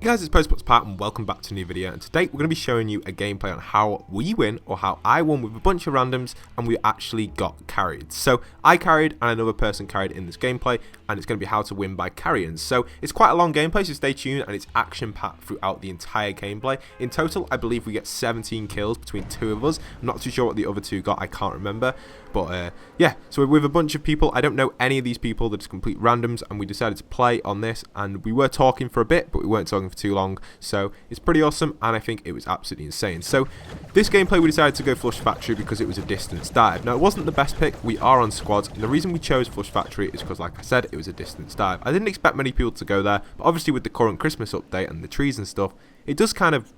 Hey guys, it's postboxpat and welcome back to a new video, and today we're going to be showing you a gameplay on how we win, or how I won with a bunch of randoms and we actually got carried. So I carried and another person carried in this gameplay, and it's going to be how to win by carrying. So it's quite a long gameplay, so stay tuned, and it's action packed throughout the entire gameplay. In total, I believe we get 17 kills between two of us. I'm not too sure what the other two got, I can't remember. But yeah, so we're with a bunch of people. I don't know any of these people, they're just complete randoms, and we decided to play on this, and we were talking for a bit, but we weren't talking for too long, so it's pretty awesome, and I think it was absolutely insane. So this gameplay we decided to go Flush Factory because it was a distance dive. Now it wasn't the best pick, we are on squads, and the reason we chose Flush Factory is because, like I said, it was a distance dive. I didn't expect many people to go there, but obviously with the current Christmas update and the trees and stuff, it does kind of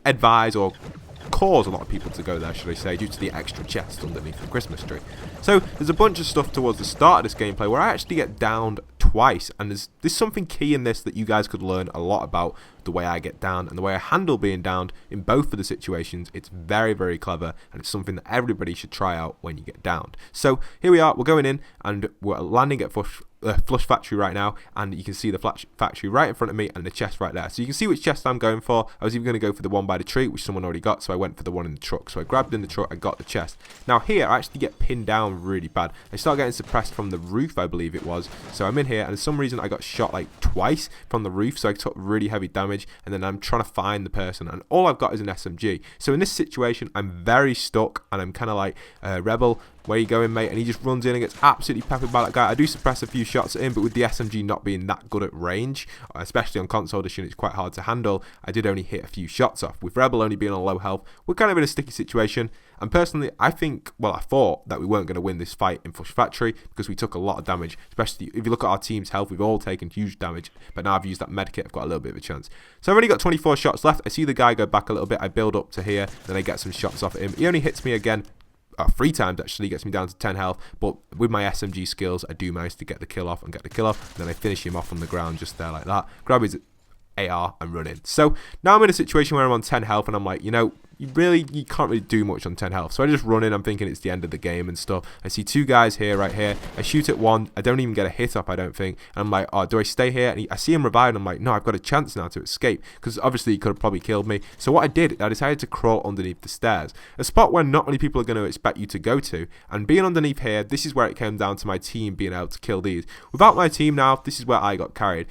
advise or cause a lot of people to go there, should I say, due to the extra chest underneath the Christmas tree. So there's a bunch of stuff towards the start of this gameplay where I actually get downed twice, and there's something key in this that you guys could learn a lot about the way I get downed and the way I handle being downed in both of the situations. It's very, very clever, and it's something that everybody should try out when you get downed. So here we are, we're going in and we're landing at Flush Factory right now, and you can see the Flush Factory right in front of me and the chest right there. So you can see which chest I'm going for. I was even going to go for the one by the tree, which someone already got, so I went for the one in the truck. So I grabbed in the truck, I got the chest. Now here I actually get pinned down really bad. I start getting suppressed from the roof, I believe it was. So I'm in here, and for some reason I got shot like twice from the roof, so I took really heavy damage, and then I'm trying to find the person, and all I've got is an SMG. So in this situation I'm very stuck, and I'm kind of like, Rebel, where you going, mate? And he just runs in and gets absolutely peppered by that guy. I do suppress a few shots at him, but with the SMG not being that good at range, especially on console edition, it's quite hard to handle. I did only hit a few shots off. With Rebel only being on low health, we're kind of in a sticky situation. And personally, I thought that we weren't going to win this fight in Flush Factory because we took a lot of damage, especially if you look at our team's health. We've all taken huge damage, but now I've used that medkit, I've got a little bit of a chance. So I've only got 24 shots left. I see the guy go back a little bit, I build up to here, then I get some shots off at him. He only hits me again 3 times, actually, gets me down to 10 health, but with my SMG skills I do manage to get the kill off, and then I finish him off on the ground just there like that, grab his AR and run in. So now I'm in a situation where I'm on 10 health, and I'm like, you know, you can't really do much on 10 health. So I just run in, I'm thinking it's the end of the game and stuff. I see two guys here, right here. I shoot at one, I don't even get a hit up, I don't think. And I'm like, oh, do I stay here? And I see him revive, and I'm like, no, I've got a chance now to escape, because obviously he could have probably killed me. So what I did, I decided to crawl underneath the stairs, a spot where not many people are going to expect you to go to. And being underneath here, this is where it came down to my team being able to kill these. Without my team now, this is where I got carried.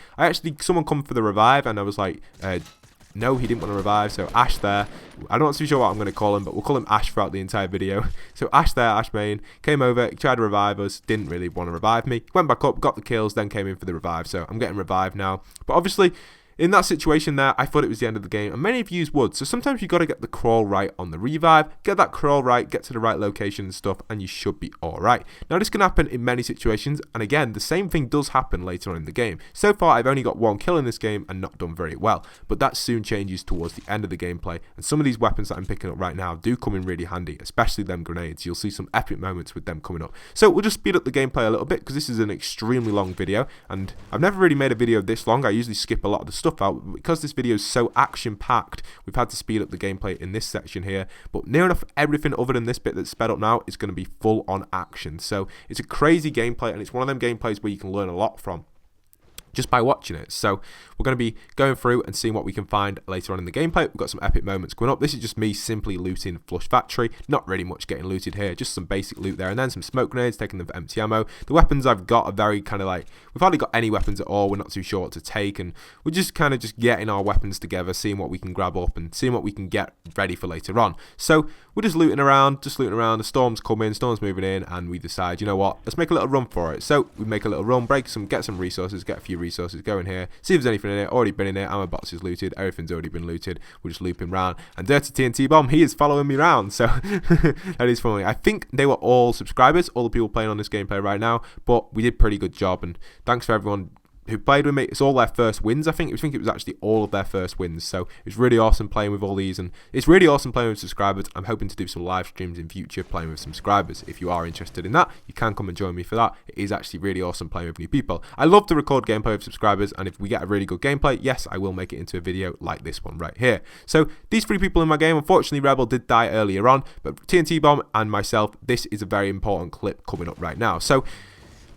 Someone come for the revive, and I was like, no, he didn't want to revive, so Ash there. I'm not too sure what I'm going to call him, but we'll call him Ash throughout the entire video. So Ash there, Ash main, came over, tried to revive us, didn't really want to revive me. Went back up, got the kills, then came in for the revive, so I'm getting revived now. But obviously, in that situation there, I thought it was the end of the game, and many of you would. So sometimes you got to get the crawl right on the revive, get that crawl right, get to the right location and stuff, and you should be alright. Now this can happen in many situations, and again, the same thing does happen later on in the game. So far, I've only got 1 kill in this game and not done very well, but that soon changes towards the end of the gameplay, and some of these weapons that I'm picking up right now do come in really handy, especially them grenades. You'll see some epic moments with them coming up. So we'll just speed up the gameplay a little bit, because this is an extremely long video, and I've never really made a video this long. I usually skip a lot of the stuff out, but because this video is so action packed, we've had to speed up the gameplay in this section here. But near enough everything other than this bit that's sped up now is going to be full on action. So it's a crazy gameplay, and it's one of them gameplays where you can learn a lot from just by watching it. So we're going to be going through and seeing what we can find later on in the gameplay. We've got some epic moments coming up. This is just me simply looting Flush Factory. Not really much getting looted here, just some basic loot there, and then some smoke grenades, taking them for empty ammo. The weapons I've got are very kind of like, we've hardly got any weapons at all. We're not too sure what to take, and we're just kind of just getting our weapons together, seeing what we can grab up and seeing what we can get ready for later on. So we're just looting around. The storm's coming, storm's moving in, and we decide, you know what, let's make a little run for it. So we make a little run, get some resources, get a few resources, go in here, see if there's anything in it. Already been in it, ammo box is looted, everything's already been looted. We're just looping around, and Dirty TNT Bomb, he is following me around, so that is funny. I think they were all subscribers, all the people playing on this gameplay right now, but we did a pretty good job, and thanks for everyone who played with me. It's all their first wins, I think it was actually all of their first wins, so it's really awesome playing with all these, and it's really awesome playing with subscribers. I'm hoping to do some live streams in future playing with subscribers. If you are interested in that, you can come and join me for that. It is actually really awesome playing with new people. I love to record gameplay with subscribers, and if we get a really good gameplay, yes, I will make it into a video like this one right here. So these 3 people in my game, unfortunately Rebel did die earlier on, but TNT Bomb and myself, this is a very important clip coming up right now. So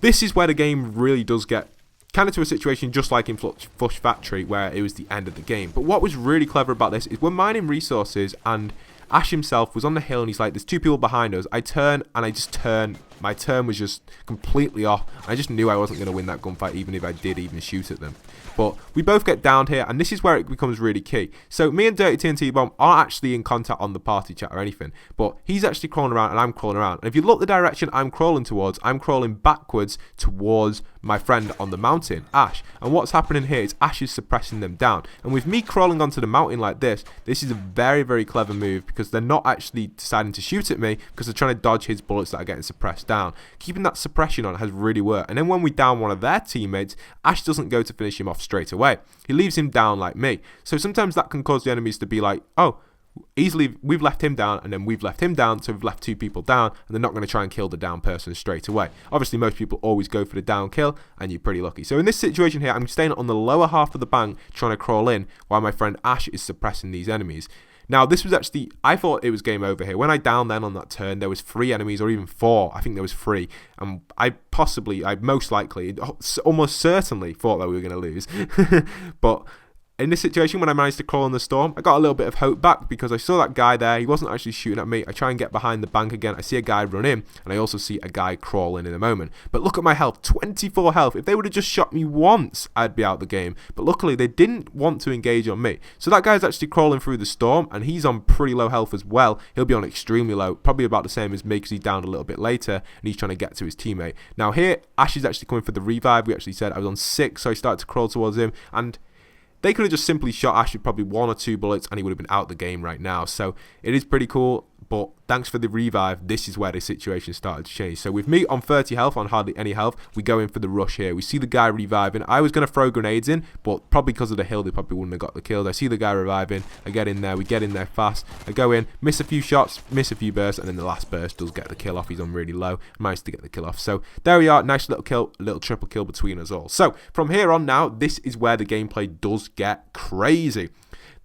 this is where the game really does get kind of to a situation just like in Flush Factory where it was the end of the game. But what was really clever about this is we're mining resources and Ash himself was on the hill and he's like, there's two people behind us. I turn and I just turn. My turn was just completely off. I just knew I wasn't going to win that gunfight even if I did even shoot at them. But we both get down here, and this is where it becomes really key. So me and Dirty TNT Bomb aren't actually in contact on the party chat or anything, but he's actually crawling around and I'm crawling around. And if you look the direction I'm crawling towards, I'm crawling backwards towards my friend on the mountain, Ash. And what's happening here is Ash is suppressing them down. And with me crawling onto the mountain like this is a very, very clever move because they're not actually deciding to shoot at me because they're trying to dodge his bullets that are getting suppressed down. Keeping that suppression on has really worked. And then when we down one of their teammates, Ash doesn't go to finish him off straight away. He leaves him down like me. So sometimes that can cause the enemies to be like, oh, easily we've left him down and then we've left him down, so we've left two people down, and they're not going to try and kill the down person straight away. Obviously most people always go for the down kill, and you're pretty lucky. So in this situation here, I'm staying on the lower half of the bank trying to crawl in while my friend Ash is suppressing these enemies. Now, this was actually, I thought it was game over here. When I downed then on that turn, there was 3 enemies, or even 4. I think there was 3. And I most likely, almost certainly thought that we were going to lose. But in this situation, when I managed to crawl in the storm, I got a little bit of hope back because I saw that guy there. He wasn't actually shooting at me. I try and get behind the bank again. I see a guy run in, and I also see a guy crawl in a moment. But look at my health, 24 health. If they would have just shot me once, I'd be out the game. But luckily, they didn't want to engage on me. So that guy's actually crawling through the storm, and he's on pretty low health as well. He'll be on extremely low, probably about the same as me because he downed a little bit later, and he's trying to get to his teammate. Now here, Ash is actually coming for the revive. We actually said I was on 6, so I started to crawl towards him, and they could have just simply shot Ash with probably 1 or 2 bullets and he would have been out the game right now. So it is pretty cool. But thanks for the revive, this is where the situation started to change. So with me on 30 health, on hardly any health, we go in for the rush here. We see the guy reviving. I was going to throw grenades in, but probably because of the hill, they probably wouldn't have got the kills. I see the guy reviving. I get in there. We get in there fast. I go in, miss a few shots, miss a few bursts, and then the last burst does get the kill off. He's on really low. Managed to get the kill off. So there we are. Nice little kill, a little triple kill between us all. So from here on now, this is where the gameplay does get crazy.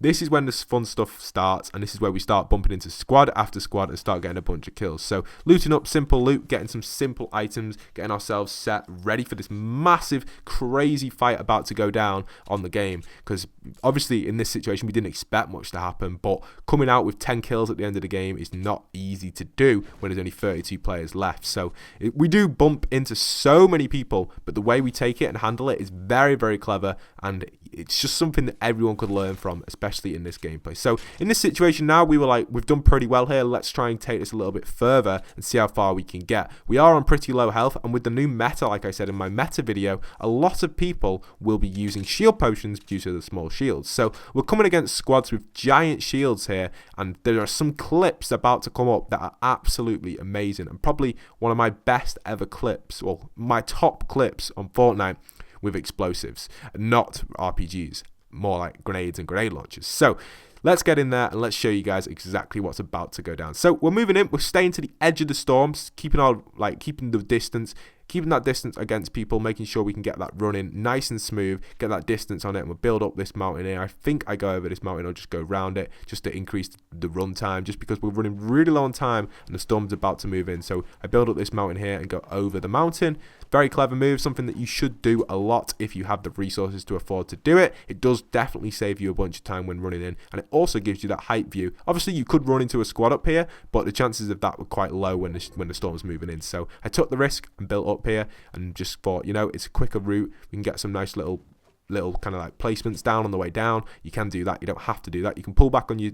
This is when the fun stuff starts, and this is where we start bumping into squad after squad and start getting a bunch of kills. So looting up simple loot, getting some simple items, getting ourselves set, ready for this massive, crazy fight about to go down on the game. Because obviously in this situation we didn't expect much to happen, but coming out with 10 kills at the end of the game is not easy to do when there's only 32 players left. So we do bump into so many people, but the way we take it and handle it is very, very clever, and it's just something that everyone could learn from, especially in this gameplay. So in this situation now, we were like, we've done pretty well here. Let's try and take this a little bit further and see how far we can get. We are on pretty low health, and with the new meta, like I said in my meta video, a lot of people will be using shield potions due to the small shields. So we're coming against squads with giant shields here, and there are some clips about to come up that are absolutely amazing, and probably one of my best ever clips, or my top clips on Fortnite, with explosives, not RPGs, more like grenades and grenade launchers. So let's get in there and let's show you guys exactly what's about to go down. So we're moving in, we're staying to the edge of the storms, keeping the distance, keeping that distance against people, making sure we can get that running nice and smooth, get that distance on it, and we'll build up this mountain here. I think I go over this mountain or just go around it just to increase the run time, just because we're running really low on time and the storm's about to move in. So I build up this mountain here and go over the mountain. Very clever move, something that you should do a lot if you have the resources to afford to do it. It does definitely save you a bunch of time when running in, and it also gives you that height view. Obviously you could run into a squad up here, but the chances of that were quite low when the storm's moving in. So I took the risk and built up here and just thought, you know, it's a quicker route. We can get some nice little kind of like placements down on the way down. You can do that. You don't have to do that. You can pull back on your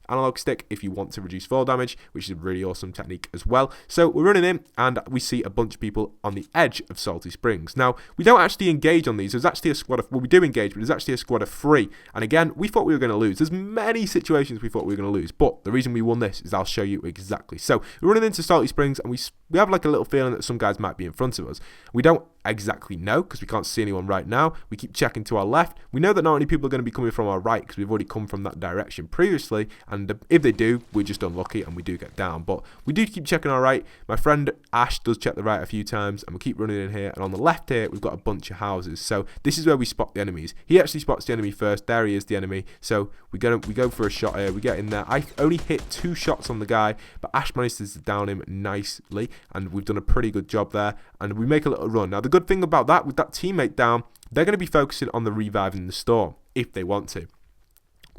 analog stick if you want to reduce fall damage, which is a really awesome technique as well. So we're running in and we see a bunch of people on the edge of Salty Springs. Now we don't actually engage on these. There's actually a squad of, well, we do engage, but there's actually a squad of 3, and again we thought we were going to lose. There's many situations we thought we were going to lose, but the reason we won this is I'll show you exactly. So we're running into Salty Springs and we have like a little feeling that some guys might be in front of us. We don't exactly know because we can't see anyone right now. We keep checking to our left. We know that not many people are going to be coming from our right because we've already come from that direction previously. seriously, and if they do, we're just unlucky and we do get down. But we do keep checking our right. My friend Ash does check the right a few times, and we keep running in here. And on the left here, we've got a bunch of houses. So this is where we spot the enemies. He actually spots the enemy first. There he is, the enemy. So we go for a shot here. We get in there. I only hit 2 shots on the guy, but Ash managed to down him nicely, and we've done a pretty good job there. And we make a little run. Now the good thing about that, with that teammate down, they're going to be focusing on the revive in the storm if they want to,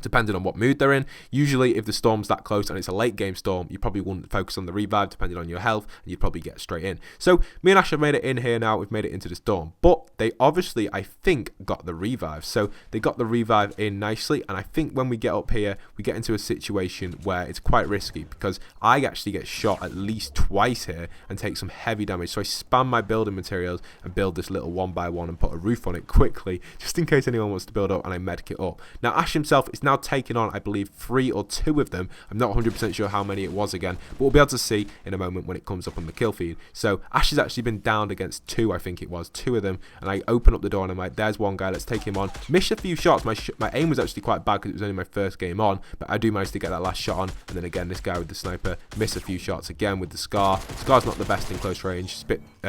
depending on what mood they're in. Usually if the storm's that close and it's a late game storm, you probably wouldn't focus on the revive depending on your health, and you'd probably get straight in. So me and Ash have made it in here now. We've made it into the storm, but they obviously, I think, got the revive. So they got the revive in nicely, and I think when we get up here, we get into a situation where it's quite risky, because I actually get shot at least twice here and take some heavy damage. So I spam my building materials and build this little 1x1 and put a roof on it quickly, just in case anyone wants to build up, and I medic it up. Now Ash himself is now taking on, I believe, 3 or 2 of them. I'm not 100% sure how many it was again, but we'll be able to see in a moment when it comes up on the kill feed. So Ash has actually been downed against 2, I think it was 2 of them, and I open up the door and I'm like, there's one guy, let's take him on. Missed a few shots. My aim was actually quite bad because it was only my first game on, but I do manage to get that last shot on. And then again, this guy with the sniper miss a few shots again with the Scar. Scar's not the best in close range.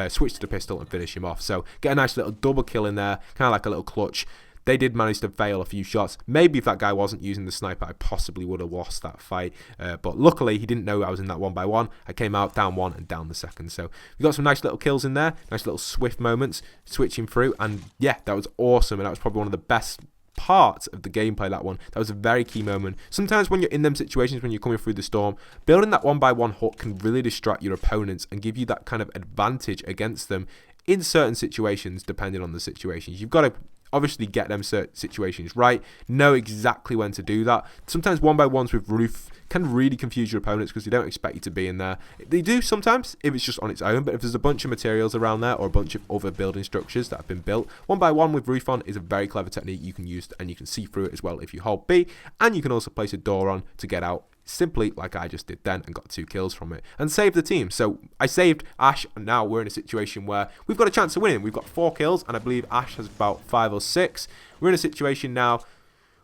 Switch to the pistol and finish him off. So get a nice little double kill in there, kind of like a little clutch. They did manage to fail a few shots. Maybe if that guy wasn't using the sniper, I possibly would have lost that fight. But luckily, he didn't know I was in that 1x1. I came out, down 1 and down the second. So we got some nice little kills in there. Nice little swift moments, switching through. And yeah, that was awesome. And that was probably one of the best parts of the gameplay, that one. That was a very key moment. Sometimes when you're in them situations, when you're coming through the storm, building that 1x1 hut can really distract your opponents and give you that kind of advantage against them in certain situations, depending on the situations. You've got to obviously get them situations right, know exactly when to do that. Sometimes 1x1s with roof can really confuse your opponents because they don't expect you to be in there. They do sometimes if it's just on its own, but if there's a bunch of materials around there or a bunch of other building structures that have been built, 1x1 with roof on is a very clever technique you can use, and you can see through it as well if you hold B, and you can also place a door on to get out simply like I just did then and got 2 kills from it and saved the team. So I saved Ash, and now we're in a situation where we've got a chance of winning. We've got 4 kills and I believe Ash has about 5 or 6. We're in a situation now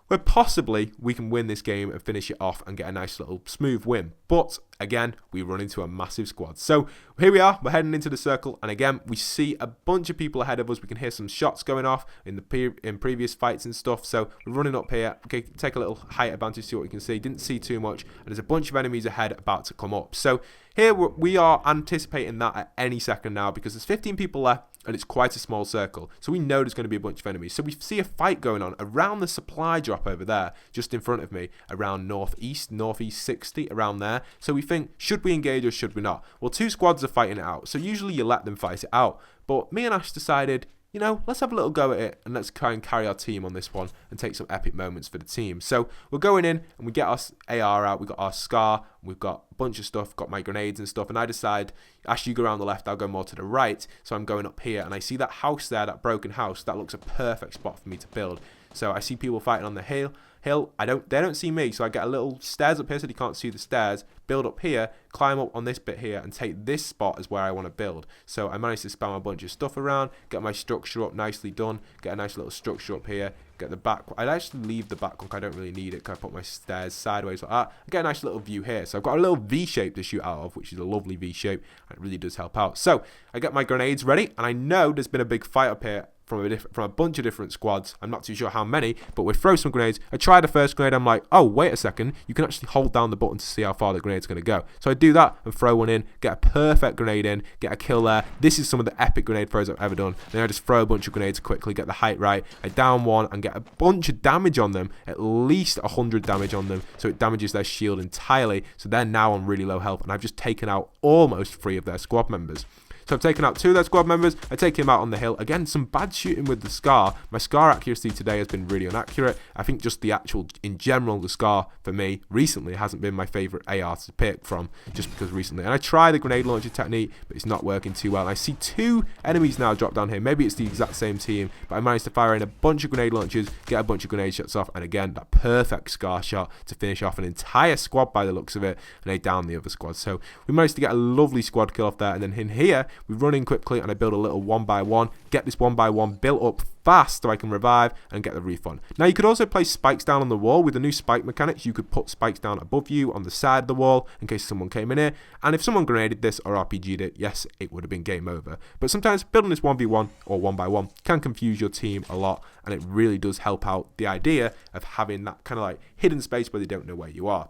where possibly we can win this game and finish it off and get a nice little smooth win. But again, we run into a massive squad. So here we are, we're heading into the circle, and again, we see a bunch of people ahead of us. We can hear some shots going off in previous fights and stuff. So we're running up here. Okay, take a little height advantage, see what we can see. Didn't see too much, and there's a bunch of enemies ahead about to come up. So here we are anticipating that at any second now, because there's 15 people left and it's quite a small circle. So we know there's going to be a bunch of enemies. So we see a fight going on around the supply drop over there, just in front of me, around northeast 60, around there. So we think, should we engage or should we not? Well, 2 squads are fighting it out. So usually you let them fight it out. But me and Ash decided, you know, let's have a little go at it and let's try and carry our team on this one and take some epic moments for the team. So we're going in and we get our AR out, we've got our Scar, we've got a bunch of stuff, got my grenades and stuff, and I decide, Ash, you go around the left, I'll go more to the right. So I'm going up here and I see that house there, that broken house, that looks a perfect spot for me to build. So I see people fighting on the hill. They don't see me, so I get a little stairs up here so they can't see the stairs, build up here, climb up on this bit here and take this spot as where I want to build. So I managed to spam a bunch of stuff around, get my structure up nicely done, get a nice little structure up here, get the back. I'd actually leave the back hook, I don't really need it because I put my stairs sideways like that. I get a nice little view here. So I've got a little V shape to shoot out of, which is a lovely V shape, and it really does help out. So I get my grenades ready, and I know there's been a big fight up here from a bunch of different squads. I'm not too sure how many, but we throw some grenades. I try the first grenade, I'm like, oh, wait a second, you can actually hold down the button to see how far the grenade's going to go. So I do that and throw one in, get a perfect grenade in, get a kill there. This is some of the epic grenade throws I've ever done. Then I just throw a bunch of grenades quickly, get the height right. I down one and get a bunch of damage on them, at least 100 damage on them, so it damages their shield entirely. So they're now on really low health, and I've just taken out almost 3 of their squad members. So I've taken out 2 of their squad members. I take him out on the hill. Again, some bad shooting with the Scar. My Scar accuracy today has been really inaccurate. I think just the actual, in general, the Scar for me recently hasn't been my favourite AR to pick from, just because recently. And I try the grenade launcher technique, but it's not working too well. And I see 2 enemies now drop down here. Maybe it's the exact same team, but I managed to fire in a bunch of grenade launchers, get a bunch of grenade shots off, and again, that perfect Scar shot to finish off an entire squad by the looks of it, and they down the other squad. So we managed to get a lovely squad kill off there, and then in here, we run in quickly and I build a little 1x1, get this 1x1 built up fast so I can revive and get the refund. Now you could also place spikes down on the wall. With the new spike mechanics, you could put spikes down above you on the side of the wall in case someone came in here, and if someone grenaded this or RPG'd it, yes, it would have been game over. But sometimes building this 1v1 or 1x1 can confuse your team a lot, and it really does help out the idea of having that kind of like hidden space where they don't know where you are.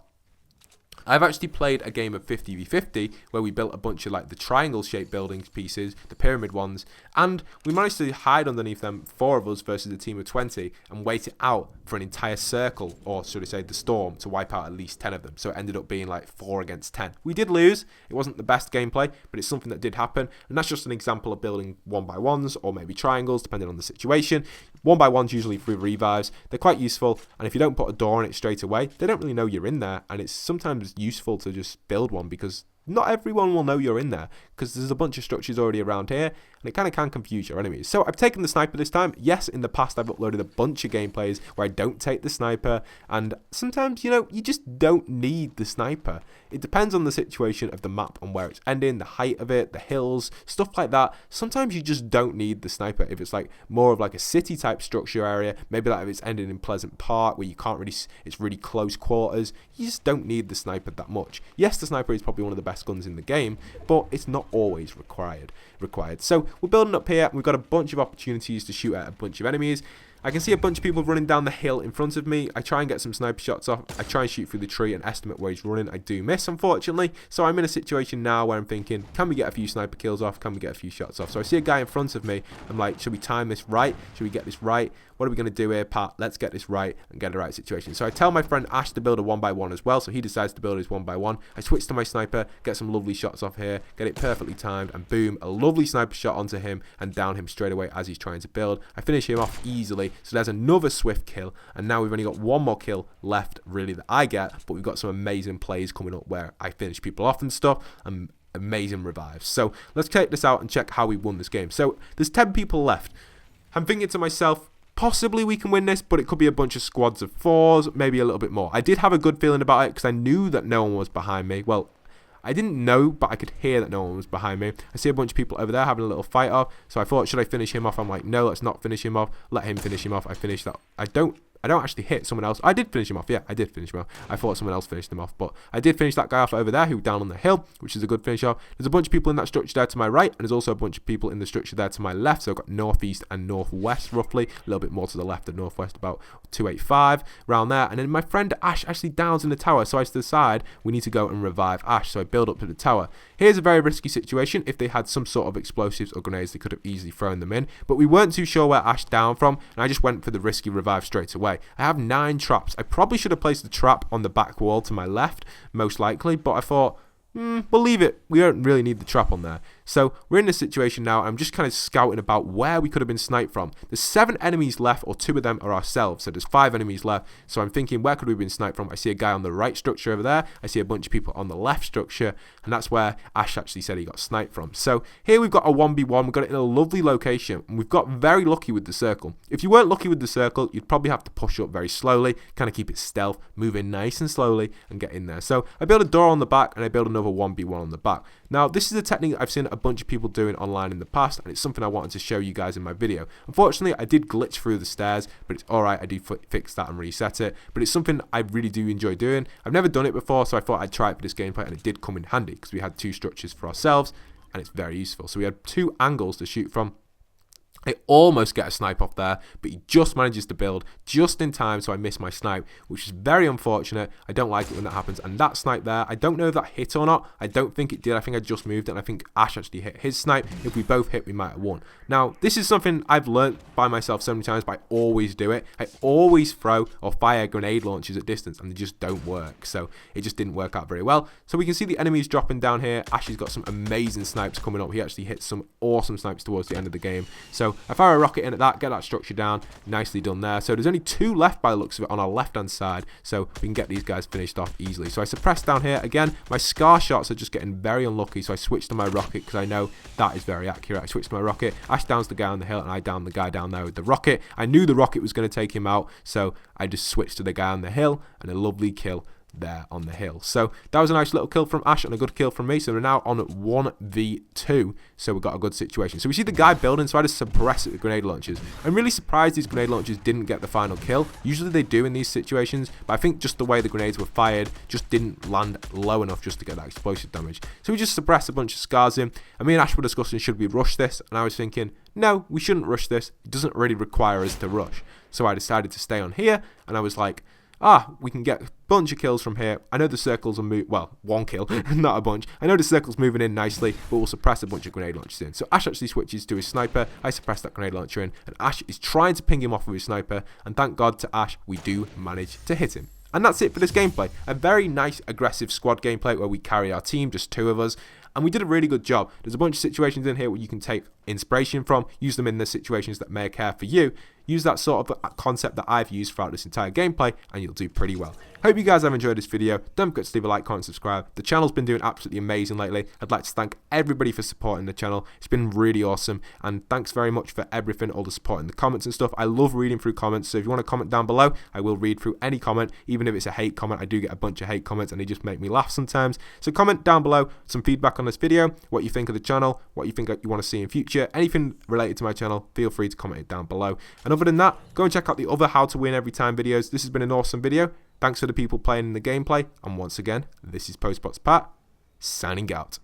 I've actually played a game of 50v50 where we built a bunch of like the triangle shaped building pieces, the pyramid ones, and we managed to hide underneath them, 4 of us versus a team of 20, and wait it out for an entire circle, or should I say the storm, to wipe out at least 10 of them. So it ended up being like 4 against 10. We did lose. It wasn't the best gameplay, but it's something that did happen, and that's just an example of building 1x1s or maybe triangles depending on the situation. 1x1s usually through revives. They're quite useful, and if you don't put a door on it straight away, they don't really know you're in there, and it's sometimes useful to just build one because not everyone will know you're in there because there's a bunch of structures already around here, and it kind of can confuse your enemies. So I've taken the sniper this time. Yes, in the past I've uploaded a bunch of gameplays where I don't take the sniper, and sometimes, you know, you just don't need the sniper. It depends on the situation of the map and where it's ending, the height of it, the hills, stuff like that. Sometimes you just don't need the sniper. If it's like more of like a city type structure area, maybe like if it's ending in Pleasant Park where you can't really, it's really close quarters, you just don't need the sniper that much. Yes, the sniper is probably one of the best guns in the game, but it's not always required. So we're building up here, and we've got a bunch of opportunities to shoot at a bunch of enemies. I can see a bunch of people running down the hill in front of me. I try and get some sniper shots off. I try and shoot through the tree and estimate where he's running. I do miss, unfortunately. So I'm in a situation now where I'm thinking, can we get a few sniper kills off? Can we get a few shots off? So I see a guy in front of me. I'm like, should we time this right? Should we get this right? What are we going to do here, Pat? Let's get this right and get the right situation. So I tell my friend Ash to build a 1x1 as well. So he decides to build his 1x1. I switch to my sniper, get some lovely shots off here, get it perfectly timed, and boom, a lovely sniper shot onto him and down him straight away as he's trying to build. I finish him off easily. So there's another swift kill, and now we've only got one more kill left really that I get, but we've got some amazing plays coming up where I finish people off and stuff, and amazing revives. So let's take this out and check how we won this game. So there's 10 people left. I'm thinking to myself, possibly we can win this, but it could be a bunch of squads of 4s, maybe a little bit more. I did have a good feeling about it because I knew that no one was behind me. Well, I didn't know, but I could hear that no one was behind me. I see a bunch of people over there having a little fight off, so I thought, should I finish him off? I'm like, no, let's not finish him off. Let him finish him off. I finished that. I don't actually hit someone else. I did finish him off. Yeah, I did finish him off. I thought someone else finished him off, but I did finish that guy off over there who was down on the hill, which is a good finish off. There's a bunch of people in that structure there to my right, and there's also a bunch of people in the structure there to my left. So I've got northeast and northwest roughly, a little bit more to the left than northwest, about 285 around there. And then my friend Ash actually downs in the tower, so I decide we need to go and revive Ash. So I build up to the tower. Here's a very risky situation. If they had some sort of explosives or grenades, they could have easily thrown them in, but we weren't too sure where Ash down from, and I just went for the risky revive straight away. I have 9 traps. I probably should have placed the trap on the back wall to my left, most likely, but I thought, we'll leave it. We don't really need the trap on there. So we're in this situation now. I'm just kind of scouting about where we could have been sniped from. There's 7 enemies left, or 2 of them are ourselves. So there's 5 enemies left. So I'm thinking, where could we have been sniped from? I see a guy on the right structure over there. I see a bunch of people on the left structure. And that's where Ash actually said he got sniped from. So here we've got a 1v1. We've got it in a lovely location. And we've got very lucky with the circle. If you weren't lucky with the circle, you'd probably have to push up very slowly, kind of keep it stealth, move in nice and slowly, and get in there. So I built a door on the back, and I built another 1v1 on the back. Now, this is a technique I've seen a bunch of people doing online in the past, and it's something I wanted to show you guys in my video. Unfortunately, I did glitch through the stairs, but it's alright. I did fix that and reset it, but it's something I really do enjoy doing. I've never done it before, so I thought I'd try it for this gameplay, and it did come in handy because we had 2 structures for ourselves, and it's very useful. So we had 2 angles to shoot from. I almost get a snipe off there, but he just manages to build just in time, so I miss my snipe, which is very unfortunate. I don't like it when that happens. And that snipe there, I don't know if that hit or not. I don't think it did. I think I just moved it, and I think Ash actually hit his snipe. If we both hit, we might have won. Now, this is something I've learned by myself so many times, but I always do it. I always throw or fire grenade launchers at distance, and they just don't work. So it just didn't work out very well. So we can see the enemies dropping down here. Ash has got some amazing snipes coming up. He actually hit some awesome snipes towards the end of the game. So I fire a rocket in at that, get that structure down, nicely done there. So there's only 2 left by the looks of it on our left hand side, so we can get these guys finished off easily. So I suppress down here again. My scar shots are just getting very unlucky, so I switch to my rocket because I know that is very accurate. I switch to my rocket. Ash downs the guy on the hill, and I down the guy down there with the rocket. I knew the rocket was going to take him out, so I just switched to the guy on the hill, and a lovely kill there on the hill. So that was a nice little kill from Ash and a good kill from me. So we're now on 1v2. So we've got a good situation. So we see the guy building, so I just suppress it with grenade launchers. I'm really surprised these grenade launchers didn't get the final kill. Usually they do in these situations, but I think just the way the grenades were fired just didn't land low enough just to get that explosive damage. So we just suppressed a bunch of scars in. And me and Ash were discussing, should we rush this? And I was thinking, no, we shouldn't rush this. It doesn't really require us to rush. So I decided to stay on here, and I was like, we can get a bunch of kills from here. I know the circles are well, one kill, not a bunch. I know the circle's moving in nicely, but we'll suppress a bunch of grenade launchers in. So Ash actually switches to his sniper. I suppress that grenade launcher in, and Ash is trying to ping him off with his sniper, and thank God to Ash, we do manage to hit him. And that's it for this gameplay. A very nice, aggressive squad gameplay where we carry our team, just 2 of us. And we did a really good job. There's a bunch of situations in here where you can take inspiration from, use them in the situations that may occur for you. Use that sort of concept that I've used throughout this entire gameplay, and you'll do pretty well. Hope you guys have enjoyed this video. Don't forget to leave a like, comment, subscribe. The channel's been doing absolutely amazing lately. I'd like to thank everybody for supporting the channel. It's been really awesome, and thanks very much for everything, all the support in the comments and stuff. I love reading through comments, so if you want to comment down below, I will read through any comment, even if it's a hate comment. I do get a bunch of hate comments, and they just make me laugh sometimes. So comment down below some feedback on this video, what you think of the channel, what you think you want to see in future, anything related to my channel, feel free to comment it down below. And other than that, go and check out the other how to win every time videos. This has been an awesome video. Thanks for the people playing in the gameplay, and once again, this is postboxpat signing out.